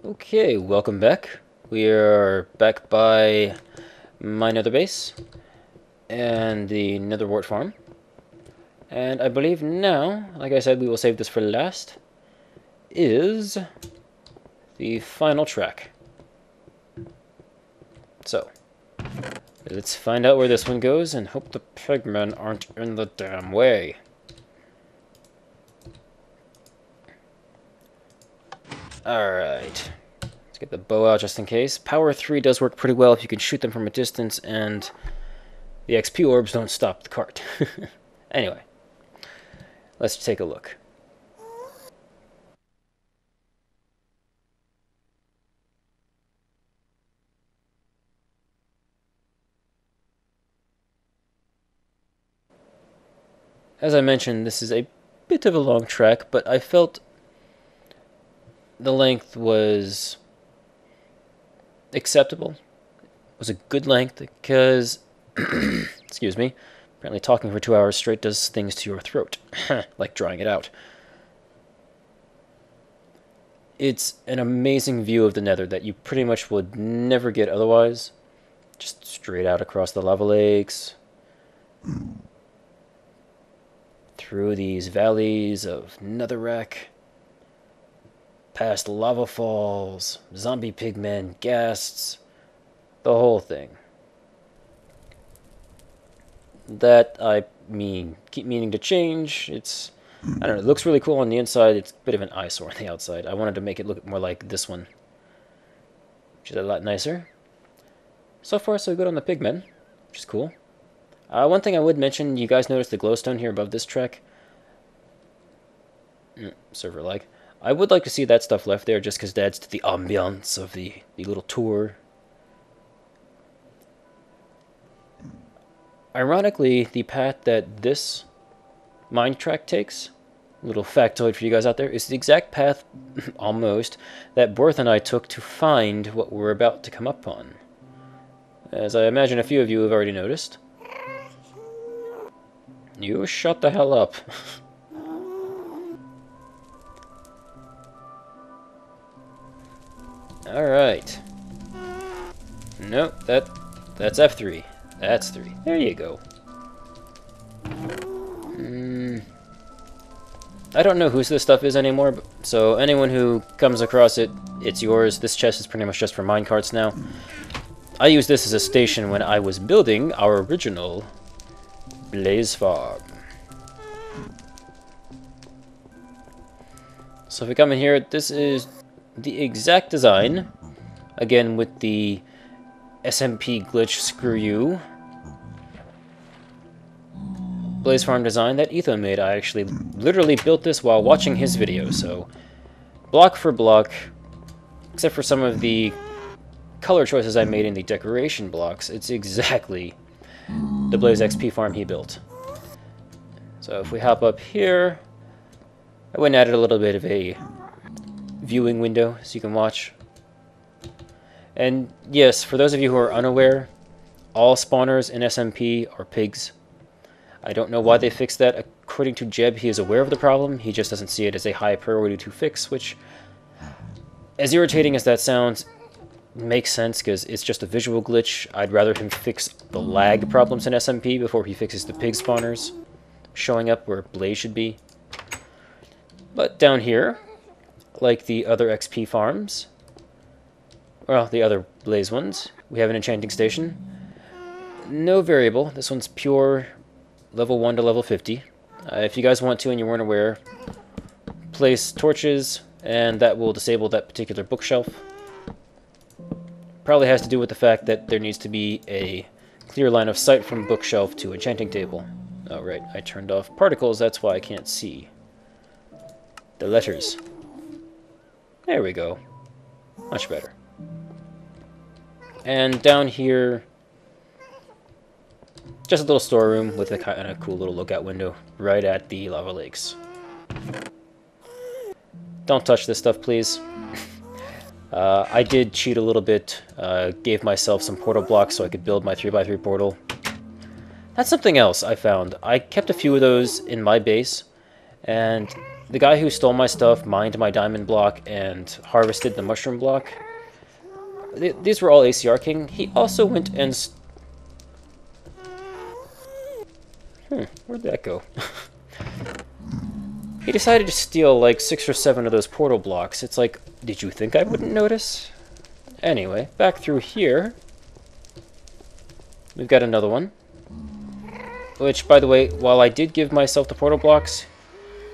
Okay, welcome back. We are back by my nether base and the nether wart farm. And I believe now, like I said, we will save this for last, is the final track. So, let's find out where this one goes and hope the pigmen aren't in the damn way. Alright. Let's get the bow out just in case. Power 3 does work pretty well if you can shoot them from a distance and the XP orbs don't stop the cart. Anyway, let's take a look. As I mentioned, this is a bit of a long track, but I felt the length was acceptable. It was a good length because, excuse me, apparently talking for 2 hours straight does things to your throat, like drawing it out. It's an amazing view of the nether that you pretty much would never get otherwise. Just straight out across the lava lakes, through these valleys of netherrack, past lava falls, zombie pigmen, ghasts, the whole thing. That I keep meaning to change. I don't know, it looks really cool on the inside. It's a bit of an eyesore on the outside. I wanted to make it look more like this one, which is a lot nicer. So far, so good on the pigmen, which is cool. One thing I would mention, you guys notice the glowstone here above this track? Server lag. I would like to see that stuff left there just because it adds to the ambiance of the little tour. Ironically, the path that this mine track takes, little factoid for you guys out there, is the exact path, almost, that Borth and I took to find what we're about to come up on. As I imagine a few of you have already noticed. You shut the hell up. Alright. Nope, that's F3. That's 3. There you go. I don't know whose this stuff is anymore, so anyone who comes across it, it's yours. This chest is pretty much just for minecarts now. I used this as a station when I was building our original Blaze Farm. So if we come in here, this is the exact design. Again, with the SMP glitch, screw you. Blaze Farm design that Ethan made. I actually literally built this while watching his video, so block for block, except for some of the color choices I made in the decoration blocks, it's exactly the Blaze XP farm he built. So if we hop up here, I went and added a little bit of a viewing window so you can watch. And yes, for those of you who are unaware, all spawners in SMP are pigs. I don't know why they fixed that. According to Jeb, he is aware of the problem. He just doesn't see it as a high priority to fix, which, as irritating as that sounds, makes sense because it's just a visual glitch. I'd rather him fix the lag problems in SMP before he fixes the pig spawners showing up where Blaze should be. But down here, like the other XP farms, well, the other Blaze ones, we have an enchanting station. No variable. This one's pure level 1 to level 50. If you guys want to and you weren't aware, place torches and that will disable that particular bookshelf. Probably has to do with the fact that there needs to be a clear line of sight from bookshelf to enchanting table. Oh right, I turned off particles, that's why I can't see the letters. There we go. Much better. And down here, just a little storeroom with a kind of cool little lookout window right at the lava lakes. Don't touch this stuff, please. I did cheat a little bit, gave myself some portal blocks so I could build my 3x3 portal. That's something else I found. I kept a few of those in my base, and the guy who stole my stuff mined my diamond block and harvested the mushroom block. These were all ACR King. He also went and... where'd that go? He decided to steal like 6 or 7 of those portal blocks. It's like, did you think I wouldn't notice? Anyway, back through here. We've got another one. Which, by the way, while I did give myself the portal blocks,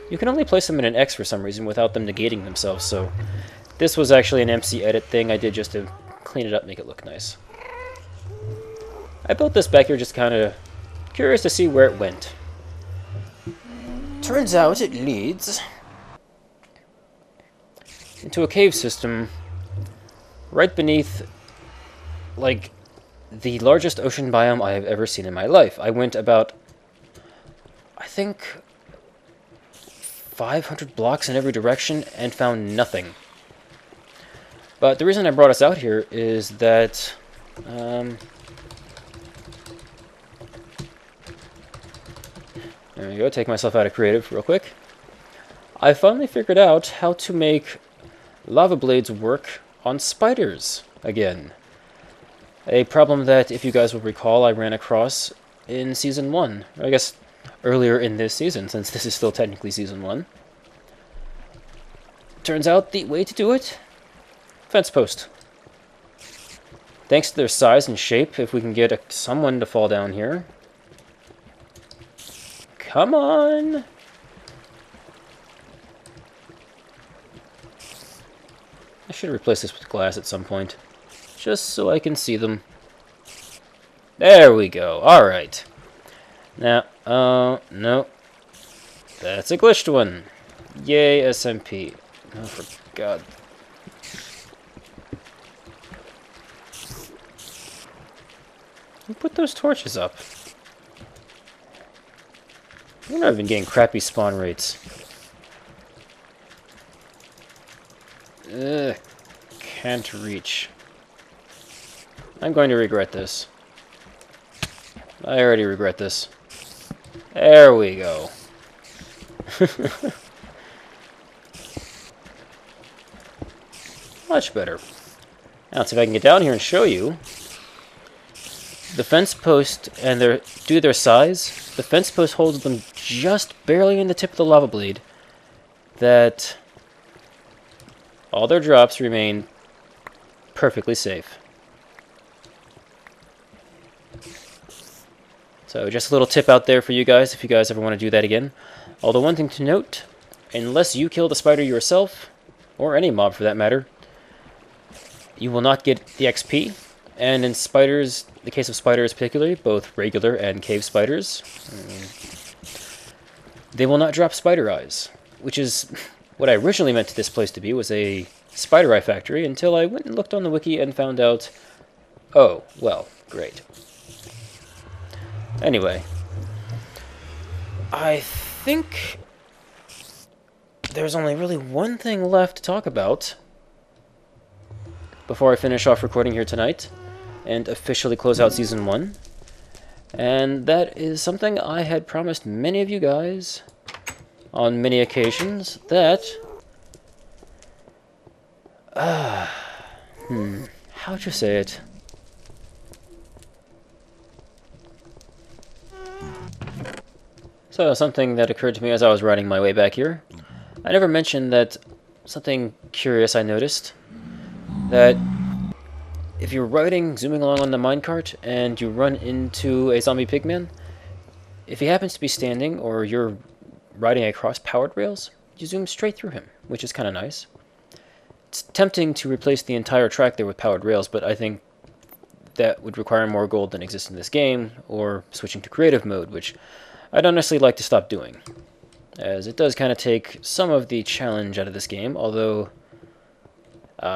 you can only place them in an X for some reason without them negating themselves, so this was actually an MC edit thing I did just to clean it up, make it look nice. I built this back here just kind of curious to see where it went. Turns out it leads into a cave system right beneath, like, the largest ocean biome I have ever seen in my life. I went about, I think, 500 blocks in every direction and found nothing. But the reason I brought us out here is that there we go, take myself out of creative real quick. I finally figured out how to make lava blades work on spiders again. A problem that, if you guys will recall, I ran across in Season 1. I guess earlier in this season, since this is still technically Season 1. Turns out the way to do it? Fence post. Thanks to their size and shape, if we can get someone to fall down here. Come on! I should replace this with glass at some point, just so I can see them. There we go. Alright. Now, no. That's a glitched one. Yay, SMP. Oh, for God. Who put those torches up? We're not even getting crappy spawn rates. Ugh. Can't reach. I'm going to regret this. I already regret this. There we go. Much better. Now, let's see if I can get down here and show you. The fence post, and due to their size, the fence post holds them just barely in the tip of the lava blade. That all their drops remain perfectly safe. So just a little tip out there for you guys if you guys ever want to do that again. Although one thing to note, unless you kill the spider yourself, or any mob for that matter, you will not get the XP. And in spiders, the case of spiders particularly, both regular and cave spiders, they will not drop spider eyes, which is what I originally meant this place to be, was a spider eye factory, until I went and looked on the wiki and found out, oh, well, great. Anyway, I think there's only really one thing left to talk about before I finish off recording here tonight and officially close out Season 1. And that is something I had promised many of you guys on many occasions, that... how'd you say it? So, something that occurred to me as I was riding my way back here. I never mentioned that something curious I noticed. That if you're riding, zooming along on the minecart, and you run into a zombie pigman, if he happens to be standing, or you're riding across powered rails, you zoom straight through him, which is kind of nice. It's tempting to replace the entire track there with powered rails, but I think that would require more gold than exists in this game, or switching to creative mode, which I'd honestly like to stop doing, as it does kind of take some of the challenge out of this game, although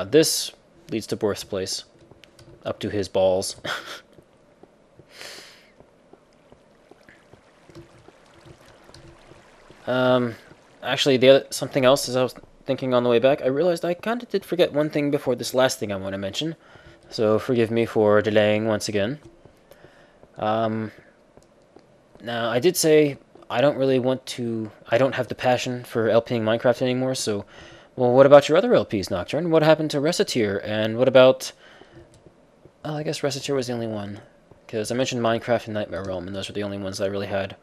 this leads to Borth's place, up to his balls. Actually, something else, as I was thinking on the way back, I realized I kind of did forget one thing before this last thing I want to mention, so forgive me for delaying once again. Now, I did say I don't really want to... I don't have the passion for LPing Minecraft anymore, so... Well, what about your other LPs, Nocturne? What happened to Reciteer? And what about... Oh, I guess Reciteer was the only one. Because I mentioned Minecraft and Nightmare Realm, and those were the only ones that I really had...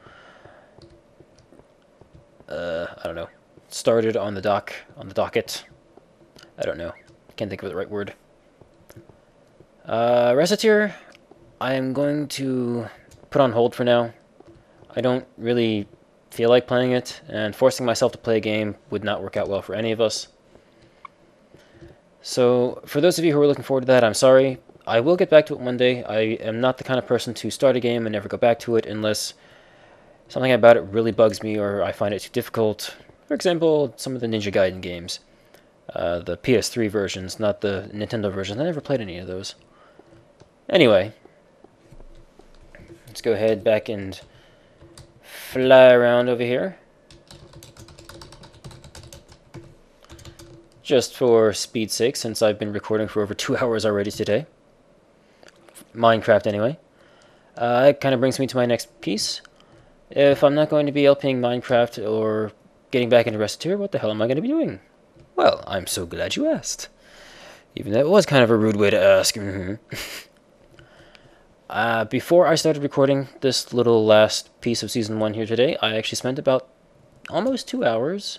I don't know. Started on the docket. I don't know. Can't think of the right word. Reciteer, I am going to put on hold for now. I don't really feel like playing it, and forcing myself to play a game would not work out well for any of us. So, for those of you who are looking forward to that, I'm sorry. I will get back to it one day. I am not the kind of person to start a game and never go back to it unless something about it really bugs me or I find it too difficult. For example, some of the Ninja Gaiden games. The PS3 versions, not the Nintendo versions. I never played any of those. Anyway, let's go ahead back and fly around over here. Just for speed's sake, since I've been recording for over 2 hours already today. Minecraft, anyway. It kind of brings me to my next piece. If I'm not going to be LPing Minecraft or getting back into Reciteer, what the hell am I going to be doing? Well, I'm so glad you asked. Even though it was kind of a rude way to ask. Before I started recording this little last piece of Season 1 here today, I actually spent about almost 2 hours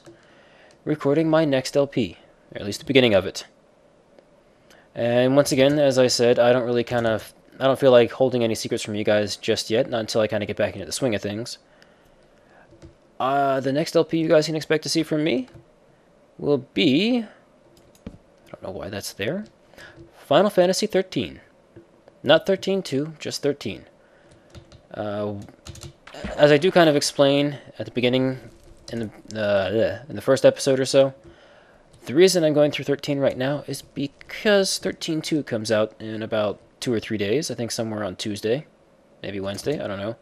recording my next LP, or at least the beginning of it. And once again, as I said, I don't feel like holding any secrets from you guys just yet, not until I kind of get back into the swing of things. The next LP you guys can expect to see from me will be... I don't know why that's there. Final Fantasy 13. Not 13-2, just 13. As I do kind of explain at the beginning, in the first episode or so, the reason I'm going through 13 right now is because 13-2 comes out in about 2 or 3 days. I think somewhere on Tuesday, maybe Wednesday, I don't know.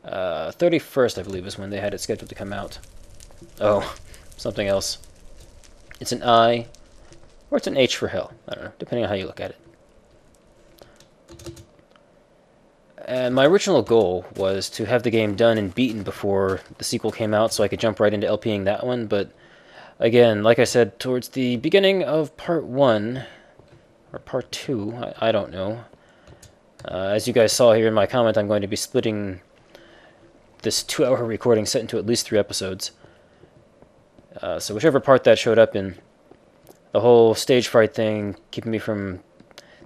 31st, I believe, is when they had it scheduled to come out. Oh, something else. It's an I, or it's an H for hell. I don't know, depending on how you look at it. And my original goal was to have the game done and beaten before the sequel came out so I could jump right into LPing that one, but again, like I said, towards the beginning of Part 1, or Part 2, I don't know. As you guys saw here in my comment, I'm going to be splitting this 2-hour recording set into at least 3 episodes. So whichever part that showed up in, the whole stage fright thing, keeping me from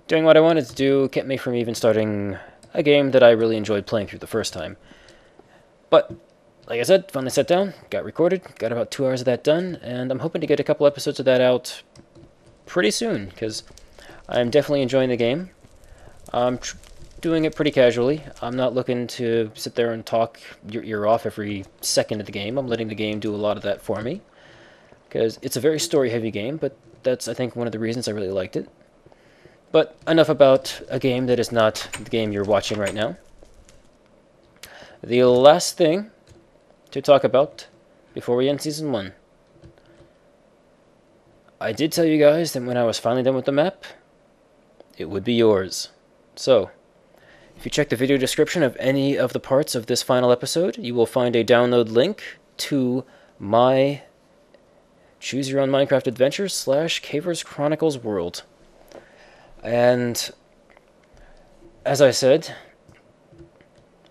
doing what I wanted to do, kept me from even starting a game that I really enjoyed playing through the first time. But, like I said, finally sat down, got recorded, got about 2 hours of that done, and I'm hoping to get a couple episodes of that out pretty soon, because I'm definitely enjoying the game. I'm doing it pretty casually. I'm not looking to sit there and talk your ear off every second of the game. I'm letting the game do a lot of that for me, because it's a very story-heavy game, but that's, I think, one of the reasons I really liked it. But enough about a game that is not the game you're watching right now. The last thing to talk about before we end Season 1. I did tell you guys that when I was finally done with the map, it would be yours. So, if you check the video description of any of the parts of this final episode, you will find a download link to my Choose Your Own Minecraft Adventure / Cavers Chronicles world. And, as I said,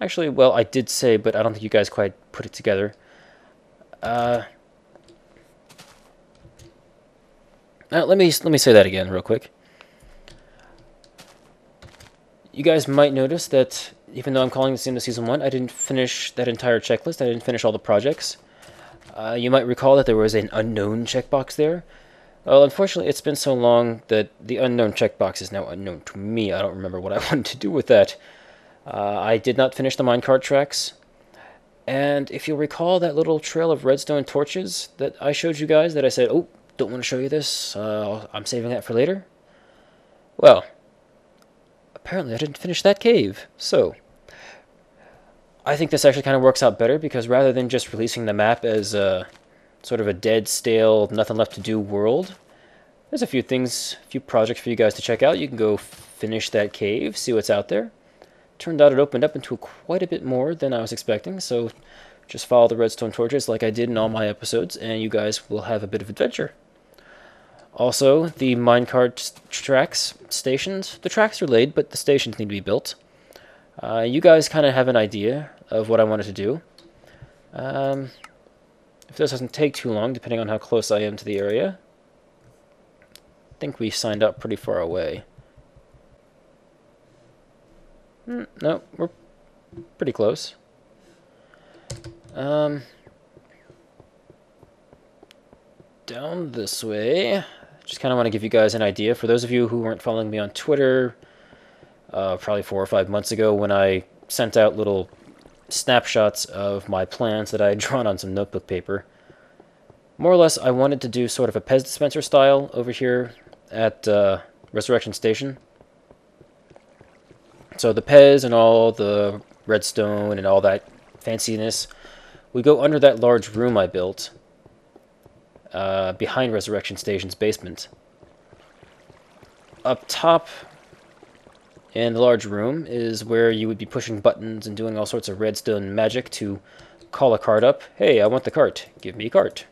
actually, well, I did say, but I don't think you guys quite put it together. Let me say that again real quick. You guys might notice that even though I'm calling this into Season 1, I didn't finish that entire checklist. I didn't finish all the projects. You might recall that there was an unknown checkbox there. Well, unfortunately, it's been so long that the unknown checkbox is now unknown to me. I don't remember what I wanted to do with that. I did not finish the minecart tracks. And if you'll recall that little trail of redstone torches that I showed you guys, that I said, oh, don't want to show you this, I'm saving that for later. Well, apparently I didn't finish that cave. So, I think this actually kind of works out better, because rather than just releasing the map as a sort of a dead, stale, nothing left to do world, there's a few things, a few projects for you guys to check out. You can go finish that cave, see what's out there. Turned out it opened up into quite a bit more than I was expecting, so Just follow the redstone torches like I did in all my episodes, and you guys will have a bit of adventure. Also, the minecart tracks, stations, the tracks are laid, but the stations need to be built. You guys kind of have an idea of what I wanted to do. If this doesn't take too long, depending on how close I am to the area. I think we signed up pretty far away. No, we're pretty close. Down this way. Just kind of want to give you guys an idea. For those of you who weren't following me on Twitter, probably 4 or 5 months ago when I sent out little snapshots of my plans that I had drawn on some notebook paper. More or less, I wanted to do sort of a Pez dispenser style over here at Resurrection Station. So the Pez and all the redstone and all that fanciness, we go under that large room I built behind Resurrection Station's basement. Up top in the large room is where you would be pushing buttons and doing all sorts of redstone magic to call a cart up. Hey, I want the cart. Give me a cart.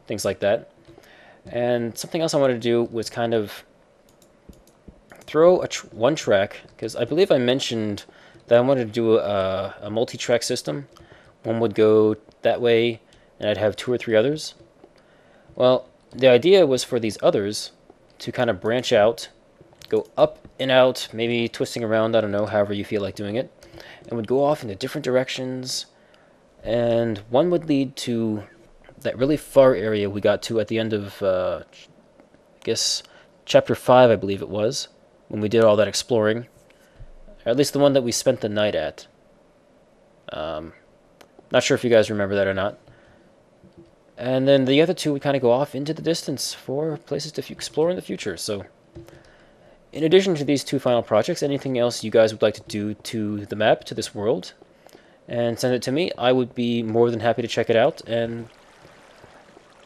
Things like that. And something else I wanted to do was kind of throw one track, because I believe I mentioned that I wanted to do a multi-track system. One would go that way, and I'd have 2 or 3 others. Well, the idea was for these others to kind of branch out, go up and out, maybe twisting around, I don't know, however you feel like doing it, and would go off into different directions, and one would lead to that really far area we got to at the end of, I guess, Chapter 5, I believe it was, when we did all that exploring, or at least the one that we spent the night at. Not sure if you guys remember that or not. And then the other 2 would kind of go off into the distance for places to explore in the future. So, in addition to these 2 final projects, anything else you guys would like to do to the map, to this world, and send it to me, I would be more than happy to check it out. And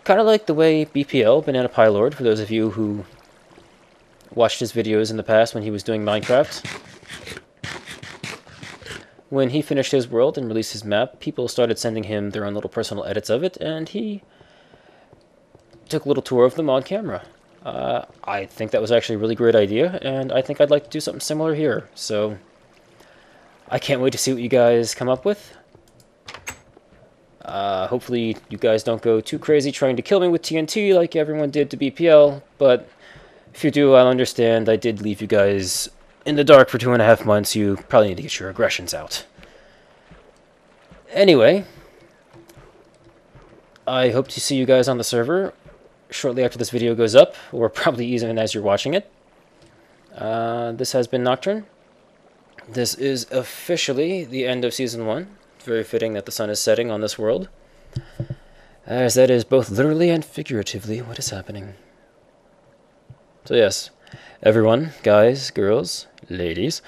kind of like the way BPL, Banana Pie Lord, for those of you who watched his videos in the past when he was doing Minecraft, when he finished his world and released his map, people started sending him their own little personal edits of it, and he took a little tour of them on camera. I think that was actually a really great idea, and I think I'd like to do something similar here. So I can't wait to see what you guys come up with. Hopefully you guys don't go too crazy trying to kill me with TNT like everyone did to BPL, but if you do, I'll understand. I did leave you guys in the dark for 2.5 months. You probably need to get your aggressions out. Anyway, I hope to see you guys on the server shortly after this video goes up, or probably even as you're watching it. This has been Nocturne. This is officially the end of Season 1. Very fitting that the sun is setting on this world, as that is both literally and figuratively what is happening. So yes, everyone, guys, girls, ladies,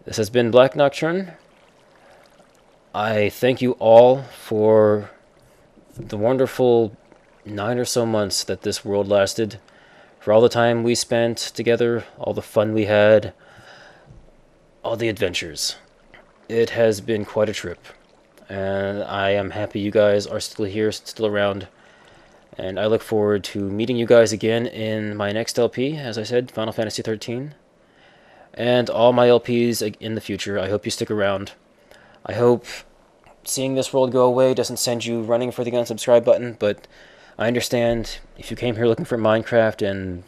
this has been Black Nocturne. I thank you all for the wonderful 9 or so months that this world lasted, for all the time we spent together, all the fun we had, all the adventures. It has been quite a trip, and I am happy you guys are still here, still around, and I look forward to meeting you guys again in my next LP, as I said, Final Fantasy XIII, and all my LPs in the future. I hope you stick around. I hope seeing this world go away doesn't send you running for the unsubscribe button, but I understand if you came here looking for Minecraft and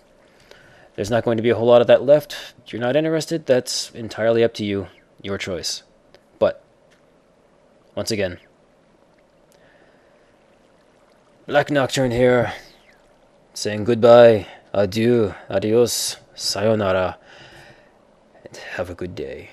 there's not going to be a whole lot of that left, you're not interested, that's entirely up to you, your choice. But, once again, Black Nocturne here, saying goodbye, adieu, adios, sayonara, and have a good day.